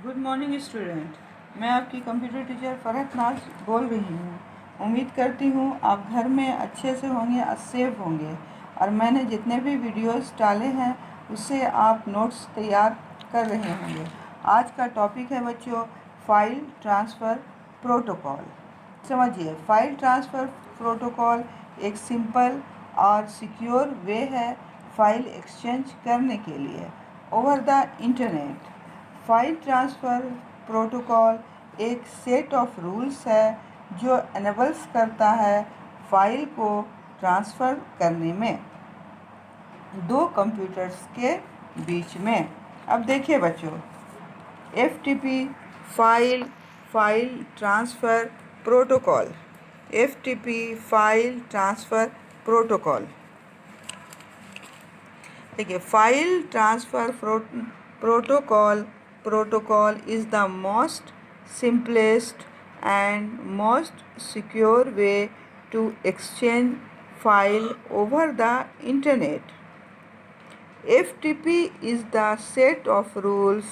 Good morning student. मैं आपकी computer teacher Farhat नाज बोल रही हूँ। उम्मीद करती हूँ आप घर में अच्छे से होंगे और सेफ होंगे, और मैंने जितने भी वीडियोस डाले हैं उससे आप नोट्स तैयार कर रहे होंगे। आज का टॉपिक है बच्चों, फाइल ट्रांसफ़र प्रोटोकॉल। समझिए, फाइल ट्रांसफ़र प्रोटोकॉल एक सिंपल और सिक्योर वे है फाइल एक्सचेंज करने के लिए over the internet. File transfer protocol एक सेट ऑफ रूल्स है जो एनेबल्स करता है फाइल को ट्रांसफ़र करने में दो कंप्यूटर्स के बीच में। अब देखिए बच्चों, FTP file transfer protocol. FTP file transfer protocol. देखिए, file transfer protocol is the most simplest and most secure way to exchange file over the internet. FTP is the set of rules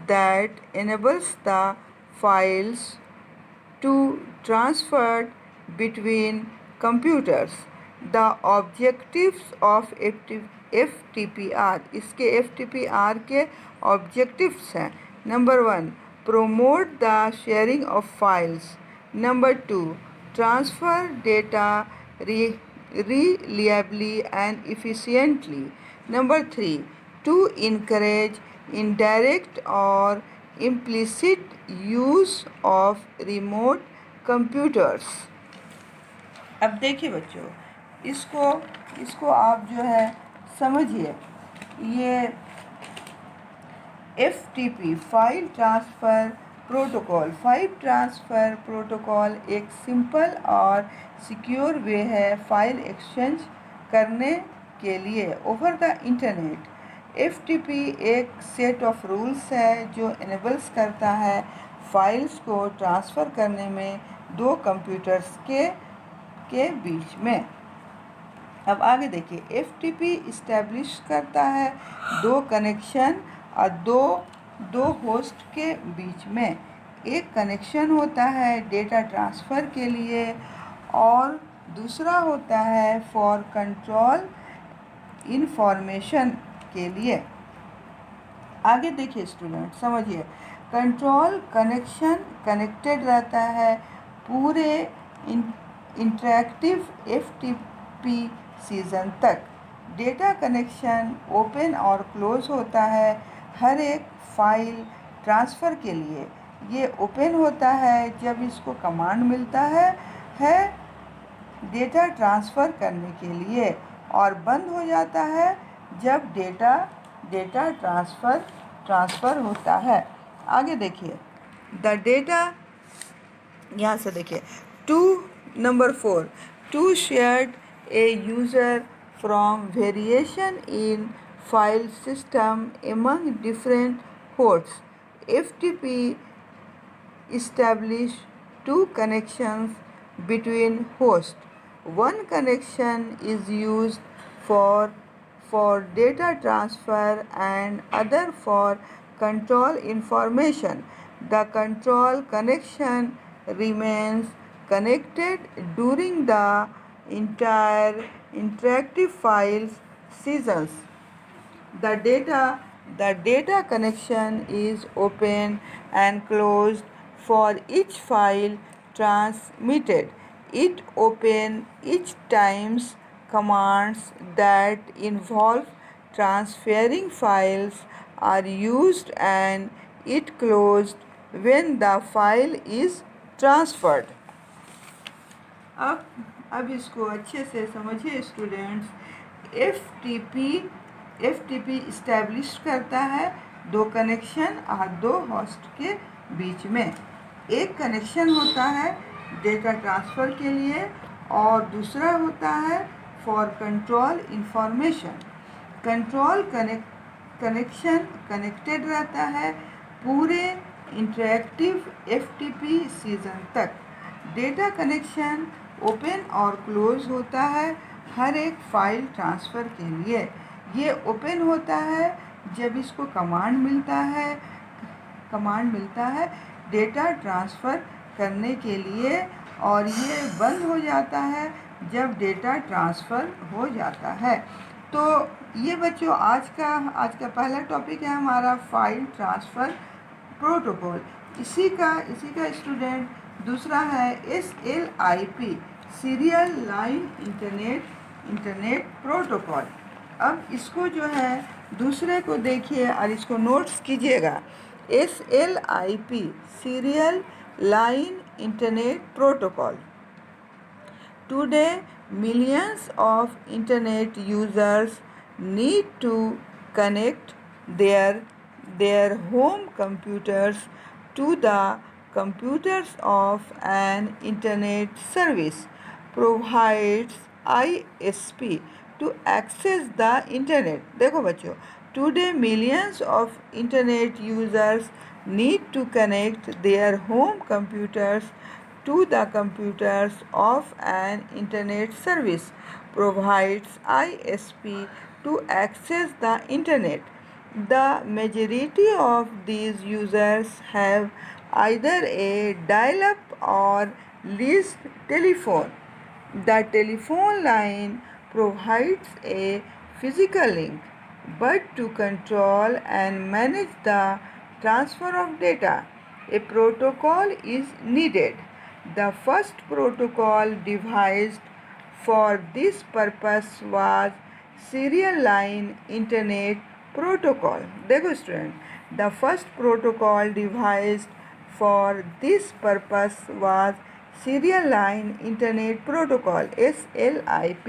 that enables the files to transfer between computers. The objectives of FTPR, इसके FTPR के objectives हैं: number 1, promote the sharing of files. Number 2, transfer data reliably and efficiently. Number 3, to encourage indirect or implicit use of remote computers. अब देखिए बच्चों, इसको आप जो है समझिए। ये FTP फाइल ट्रांसफ़र प्रोटोकॉल एक सिंपल और सिक्योर वे है फाइल एक्सचेंज करने के लिए ओवर द इंटरनेट। FTP एक सेट ऑफ रूल्स है जो इनेबल्स करता है फाइल्स को ट्रांसफ़र करने में दो कंप्यूटर्स के बीच में। अब आगे देखिए, FTP इस्टेब्लिश करता है दो कनेक्शन और दो होस्ट के बीच में। एक कनेक्शन होता है डेटा ट्रांसफ़र के लिए और दूसरा होता है फॉर कंट्रोल इंफॉर्मेशन के लिए। आगे देखिए स्टूडेंट, समझिए, कंट्रोल कनेक्शन कनेक्टेड रहता है पूरे इंटरैक्टिव FTP सीज़न तक। डेटा कनेक्शन ओपन और क्लोज होता है हर एक फाइल ट्रांसफ़र के लिए। ये ओपन होता है जब इसको कमांड मिलता है डेटा ट्रांसफ़र करने के लिए, और बंद हो जाता है जब डेटा ट्रांसफ़र होता है। आगे देखिए, द डेटा, यहाँ से देखिए, number 4, to shared a user from variation in file system among different hosts. FTP establish two connections between hosts. One connection is used for data transfer and other for control information. The control connection remains connected during the entire interactive files seasons. The data connection is open and closed for each file transmitted. It open each times commands that involve transferring files are used, and it closed when the file is transferred. अब इसको अच्छे से समझिए students. FTP establish करता है दो connection और दो होस्ट के बीच में। एक कनेक्शन होता है डेटा ट्रांसफ़र के लिए और दूसरा होता है for control information. Control connection connected रहता है पूरे इंटरैक्टिव FTP सीज़न तक। डेटा कनेक्शन ओपन और क्लोज होता है हर एक फाइल ट्रांसफ़र के लिए। ये ओपन होता है जब इसको कमांड मिलता है कमांड मिलता है डेटा ट्रांसफ़र करने के लिए, और ये बंद हो जाता है जब डेटा ट्रांसफ़र हो जाता है। तो ये बच्चों आज का पहला टॉपिक है हमारा फाइल ट्रांसफ़र प्रोटोकॉल। इसी का स्टूडेंट दूसरा है SLIP, serial line internet protocol. अब इसको जो है दूसरे को देखिए और इसको नोट्स कीजिएगा। SLIP, serial line internet protocol. Today, millions of internet users need to connect their home computers to the computers of an internet service provides ISP to access the internet. देखो बच्चों, today millions of internet users need to connect their home computers to the computers of an internet service provides ISP to access the internet. The majority of these users have either a dial-up or leased telephone. The telephone line provides a physical link, but to control and manage the transfer of data, a protocol is needed. The first protocol devised for this purpose was serial line internet protocol. देखो student, the first protocol devised for this purpose was serial line internet protocol, SLIP.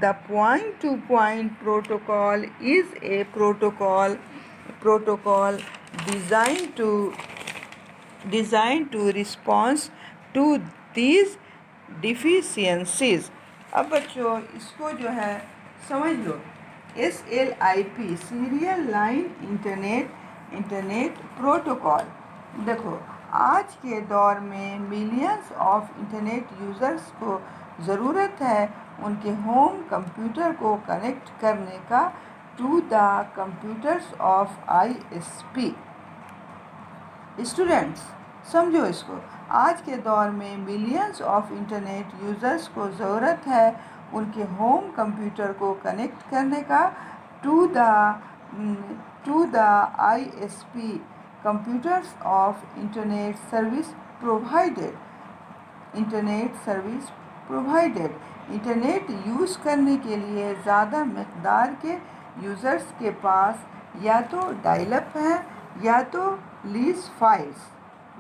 The point-to-point protocol is a protocol designed to respond to these deficiencies. अब बच्चों इसको जो है समझ लो। SLIP, serial line internet protocol. देखो, आज के दौर में मिलियंस ऑफ इंटरनेट यूज़र्स को ज़रूरत है उनके होम कंप्यूटर को कनेक्ट करने का to the computers of ISP। Students समझो इसको, आज के दौर में मिलियंस ऑफ इंटरनेट यूज़र्स को ज़रूरत है उनके होम कंप्यूटर को कनेक्ट करने का to the ISP, computers of internet service provided. Internet use करने के लिए ज़्यादा मकदार के यूज़र्स के पास या तो डायल-अप है या तो लीज फाइल्स।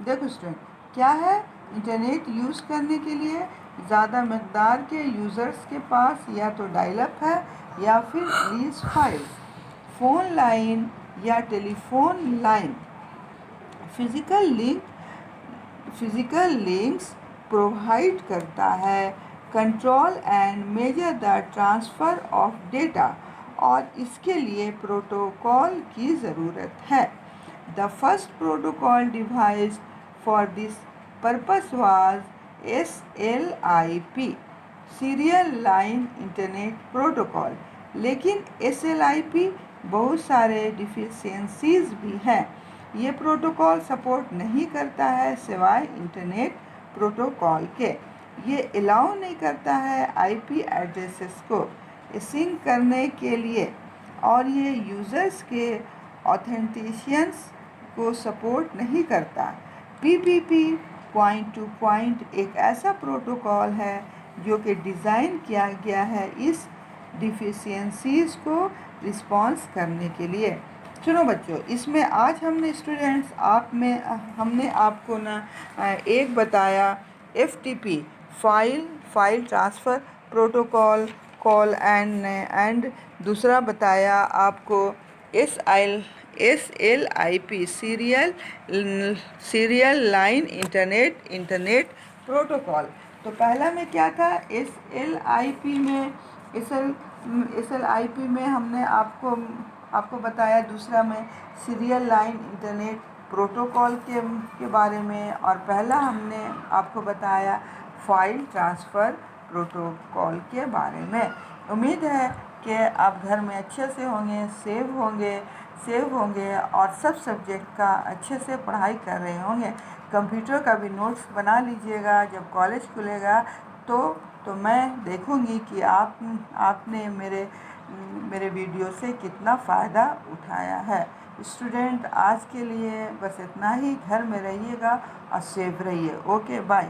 देखो स्टूडेंट, क्या है? इंटरनेट यूज़ करने के लिए ज़्यादा मकदार के यूज़र्स के पास या तो डायल-अप है या फिर लीज फाइल्स। फ़ोन लाइन या telephone line physical links provide करता है, control and measure the transfer of data, और इसके लिए प्रोटोकॉल की ज़रूरत है। The first protocol device for this purpose was SLIP, serial line internet protocol. लेकिन SLIP बहुत सारे डिफिशियंसीज भी हैं। ये प्रोटोकॉल सपोर्ट नहीं करता है सिवाय इंटरनेट प्रोटोकॉल के। ये अलाउ नहीं करता है IP एड्रेसेस को सिंक करने के लिए, और ये यूज़र्स के ऑथेंटिशियंस को सपोर्ट नहीं करता। PPP, पॉइंट टू पॉइंट, एक ऐसा प्रोटोकॉल है जो कि डिज़ाइन किया गया है इस डिफिशियंसीज़ को रिस्पॉन्स करने के लिए। सुनो बच्चों, इसमें आज हमने स्टूडेंट्स हमने आपको एक बताया FTP, file transfer protocol call and दूसरा बताया आपको SLIP, serial line internet protocol. तो पहला में क्या था? SLIP में हमने आपको बताया, दूसरा में सीरियल लाइन इंटरनेट प्रोटोकॉल के बारे में, और पहला हमने आपको बताया फाइल ट्रांसफ़र प्रोटोकॉल के बारे में। उम्मीद है कि आप घर में अच्छे से होंगे, सेव होंगे। सेव होंगे और सब सब्जेक्ट का अच्छे से पढ़ाई कर रहे होंगे। कंप्यूटर का भी नोट्स बना लीजिएगा। जब कॉलेज खुलेगा तो मैं देखूँगी कि आपने मेरे वीडियो से कितना फ़ायदा उठाया है। स्टूडेंट, आज के लिए बस इतना ही। घर में रहिएगा और सेफ रहिए। Okay, bye.